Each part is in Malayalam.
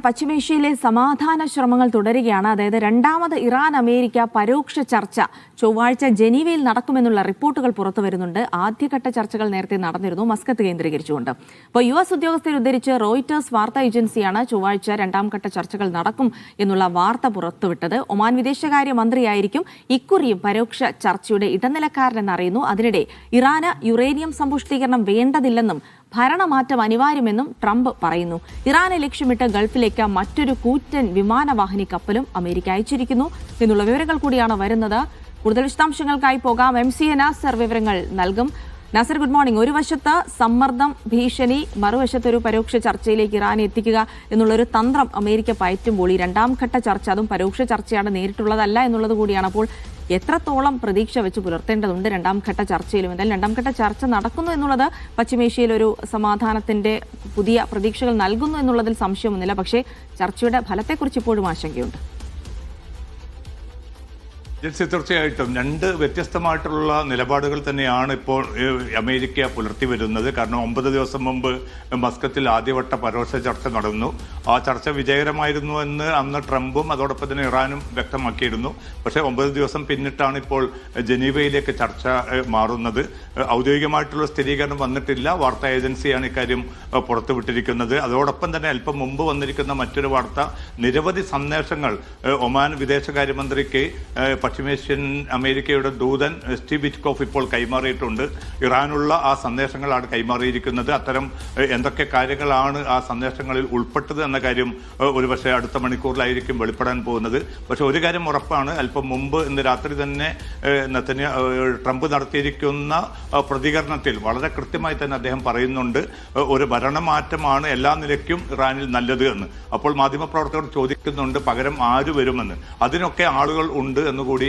പശ്ചിമേഷ്യയിലെ സമാധാന ശ്രമങ്ങൾ തുടരുകയാണ്. അതായത് രണ്ടാമത് ഇറാൻ അമേരിക്ക പരോക്ഷ ചർച്ച ചൊവ്വാഴ്ച ജനീവയിൽ നടക്കുമെന്നുള്ള റിപ്പോർട്ടുകൾ പുറത്തു വരുന്നുണ്ട്. ആദ്യഘട്ട ചർച്ചകൾ നേരത്തെ നടന്നിരുന്നു, മസ്കത്ത് കേന്ദ്രീകരിച്ചുകൊണ്ട്. അപ്പോൾ US ഉദ്യോഗസ്ഥരെ ഉദ്ധരിച്ച് റോയിറ്റേഴ്സ് വാർത്താ ഏജൻസിയാണ് ചൊവ്വാഴ്ച രണ്ടാം ഘട്ട ചർച്ചകൾ നടക്കും എന്നുള്ള വാർത്ത പുറത്തുവിട്ടത്. ഒമാൻ വിദേശകാര്യ മന്ത്രിയായിരിക്കും ഇക്കുറിയും പരോക്ഷ ചർച്ചയുടെ ഇടനിലക്കാരനെന്നറിയുന്നു. അതിനിടെ ഇറാന് യുറേനിയം സമ്പുഷ്ടീകരണം വേണ്ടതില്ലെന്നും ഭരണമാറ്റം അനിവാര്യമെന്നും ട്രംപ് പറയുന്നു. ഇറാനെ ലക്ഷ്യമിട്ട് ഗൾഫിലേക്ക് മറ്റൊരു കൂറ്റൻ വിമാനവാഹിനി കപ്പലും അമേരിക്ക അയച്ചിരിക്കുന്നു എന്നുള്ള വിവരങ്ങൾ കൂടിയാണ് വരുന്നത്. കൂടുതൽ വിശദാംശങ്ങൾക്കായി പോകാം. MC നാസർ വിവരങ്ങൾ നൽകും. Nasar, good morning. ഒരു വശത്ത് സമ്മർദ്ദം, ഭീഷണി, മറുവശത്ത് ഒരു പരോക്ഷ ചർച്ചയിലേക്ക് ഇറാനെ എത്തിക്കുക എന്നുള്ളൊരു തന്ത്രം അമേരിക്ക പയറ്റുമ്പോൾ ഈ രണ്ടാം ഘട്ട ചർച്ച, അതും പരോക്ഷ ചർച്ചയാണ്, നേരിട്ടുള്ളതല്ല എന്നുള്ളത് കൂടിയാണ്. അപ്പോൾ എത്രത്തോളം പ്രതീക്ഷ വെച്ച് പുലർത്തേണ്ടതുണ്ട് രണ്ടാം ഘട്ട ചർച്ചയിലും? എന്തായാലും രണ്ടാം ഘട്ട ചർച്ച നടക്കുന്നു എന്നുള്ളത് പശ്ചിമേഷ്യയിൽ ഒരു സമാധാനത്തിന്റെ പുതിയ പ്രതീക്ഷകൾ നൽകുന്നു എന്നുള്ളതിൽ സംശയമൊന്നുമില്ല. പക്ഷേ ചർച്ചയുടെ ഫലത്തെക്കുറിച്ച് ഇപ്പോഴും ആശങ്കയുണ്ട്. തീർച്ചയായിട്ടും രണ്ട് വ്യത്യസ്തമായിട്ടുള്ള നിലപാടുകൾ തന്നെയാണ് ഇപ്പോൾ അമേരിക്ക പുലർത്തി വരുന്നത്. കാരണം 9 ദിവസം മുമ്പ് മസ്കത്തിൽ ആദ്യവട്ട പരോക്ഷ ചർച്ച നടന്നു. ആ ചർച്ച വിജയകരമായിരുന്നു എന്ന് അന്ന് ട്രംപും അതോടൊപ്പം തന്നെ ഇറാനും വ്യക്തമാക്കിയിരുന്നു. പക്ഷേ 9 ദിവസം പിന്നിട്ടാണ് ഇപ്പോൾ ജനീവയിലേക്ക് ചർച്ച മാറുന്നത്. ഔദ്യോഗികമായിട്ടുള്ള സ്ഥിരീകരണം വന്നിട്ടില്ല. വാർത്താ ഏജൻസിയാണ് ഇക്കാര്യം പുറത്തുവിട്ടിരിക്കുന്നത്. അതോടൊപ്പം തന്നെ അല്പം മുമ്പ് വന്നിരിക്കുന്ന മറ്റൊരു വാർത്ത, നിരവധി സന്ദേശങ്ങൾ ഒമാൻ വിദേശകാര്യമന്ത്രിക്ക് പശ്ചിമേഷ്യൻ അമേരിക്കയുടെ ദൂതൻ സ്റ്റീവ് വിറ്റ്കോഫ് ഇപ്പോൾ കൈമാറിയിട്ടുണ്ട്. ഇറാനുള്ള ആ സന്ദേശങ്ങളാണ് കൈമാറിയിരിക്കുന്നത്. അത്തരം എന്തൊക്കെ കാര്യങ്ങളാണ് ആ സന്ദേശങ്ങളിൽ ഉൾപ്പെട്ടത് എന്ന കാര്യം ഒരുപക്ഷെ അടുത്ത മണിക്കൂറിലായിരിക്കും വെളിപ്പെടാൻ പോകുന്നത്. പക്ഷെ ഒരു കാര്യം ഉറപ്പാണ്, അല്പം മുമ്പ് ഇന്ന് രാത്രി തന്നെ ട്രംപ് നടത്തിയിരിക്കുന്ന പ്രതികരണത്തിൽ വളരെ കൃത്യമായി തന്നെ അദ്ദേഹം പറയുന്നുണ്ട്, ഒരു ഭരണമാറ്റമാണ് എല്ലാ നിലയ്ക്കും ഇറാനിൽ നല്ലത് എന്ന്. അപ്പോൾ മാധ്യമപ്രവർത്തകർ ചോദിക്കുന്നുണ്ട്, പകരം ആര് വരുമെന്ന്. അതിനൊക്കെ ആളുകൾ ഉണ്ട് എന്നുകൂടി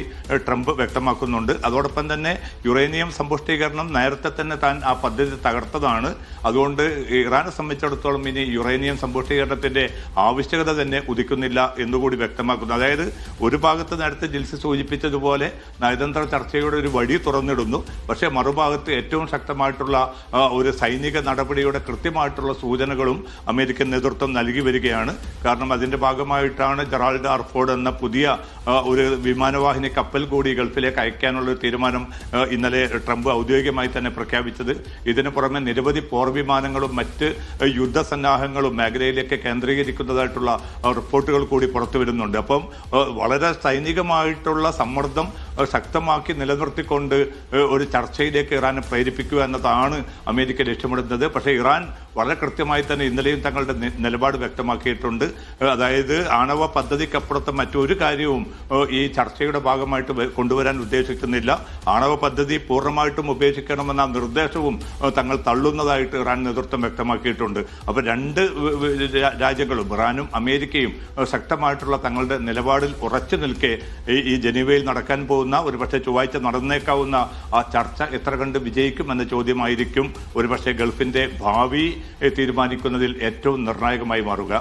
ട്രംപ് വ്യക്തമാക്കുന്നുണ്ട്. അതോടൊപ്പം തന്നെ യുറേനിയം സമ്പുഷ്ടീകരണം നേരത്തെ തന്നെ താൻ ആ പദ്ധതി തകർത്തതാണ്. അതുകൊണ്ട് ഇറാനെ സംബന്ധിച്ചിടത്തോളം ഇനി യുറേനിയം സമ്പുഷ്ടീകരണത്തിന്റെ ആവശ്യകത തന്നെ ഉദിക്കുന്നില്ല എന്നുകൂടി വ്യക്തമാക്കുന്നു. അതായത് ഒരു ഭാഗത്ത് നേരത്തെ ജിൽസി സൂചിപ്പിച്ചതുപോലെ നയതന്ത്ര ചർച്ചയുടെ ഒരു വഴി തുറന്നിടുന്നു. പക്ഷേ മറുഭാഗത്ത് ഏറ്റവും ശക്തമായിട്ടുള്ള ഒരു സൈനിക നടപടിയുടെ കൃത്യമായിട്ടുള്ള സൂചനകളും അമേരിക്കൻ നേതൃത്വം നൽകി വരികയാണ്. കാരണം അതിന്റെ ഭാഗമായിട്ടാണ് ജെറാൾഡ് ആർഫോർഡ് എന്ന പുതിയ ഒരു വിമാനവാഹിനി കപ്പൽ കൂടി ഗൾഫിലേക്ക് അയക്കാനുള്ള തീരുമാനം ഇന്നലെ ട്രംപ് ഔദ്യോഗികമായി തന്നെ പ്രഖ്യാപിച്ചത്. ഇതിനു പുറമെ നിരവധി പോർവിമാനങ്ങളും മറ്റ് യുദ്ധസന്നാഹങ്ങളും മേഖലയിലേക്ക് കേന്ദ്രീകരിക്കുന്നതായിട്ടുള്ള റിപ്പോർട്ടുകൾ കൂടി പുറത്തു വരുന്നുണ്ട്. അപ്പം വളരെ സൈനികമായിട്ടുള്ള സമ്മർദ്ദം ശക്തമാക്കി നിലനിർത്തിക്കൊണ്ട് ഒരു ചർച്ചയിലേക്ക് ഇറാനെ പ്രേരിപ്പിക്കുക എന്നതാണ് അമേരിക്ക ലക്ഷ്യമിടുന്നത്. പക്ഷേ ഇറാൻ വളരെ കൃത്യമായി തന്നെ ഇന്നലെയും തങ്ങളുടെ നിലപാട് വ്യക്തമാക്കിയിട്ടുണ്ട്. അതായത് ആണവ പദ്ധതിക്കപ്പുറത്ത് മറ്റൊരു കാര്യവും ഈ ചർച്ചയുടെ ഭാഗമായിട്ട് കൊണ്ടുവരാൻ ഉദ്ദേശിക്കുന്നില്ല. ആണവ പദ്ധതി പൂർണ്ണമായിട്ടും ഉപേക്ഷിക്കണമെന്ന നിർദ്ദേശവും തങ്ങൾ തള്ളുന്നതായിട്ട് ഇറാൻ നേതൃത്വം വ്യക്തമാക്കിയിട്ടുണ്ട്. അപ്പോൾ രണ്ട് രാജ്യങ്ങളും ഇറാനും അമേരിക്കയും ശക്തമായിട്ടുള്ള തങ്ങളുടെ നിലപാടിൽ ഉറച്ചു നിൽക്കെ ഈ ജനീവയിൽ നടക്കാൻ പോകുന്ന ഒരുപക്ഷെ ചൊവ്വാഴ്ച നടന്നേക്കാവുന്ന ആ ചർച്ച എത്ര കണ്ട് വിജയിക്കും എന്ന ചോദ്യമായിരിക്കും ഒരുപക്ഷെ ഗൾഫിന്റെ ഭാവി തീരുമാനിക്കുന്നതിൽ ഏറ്റവും നിർണായകമായി മാറുക.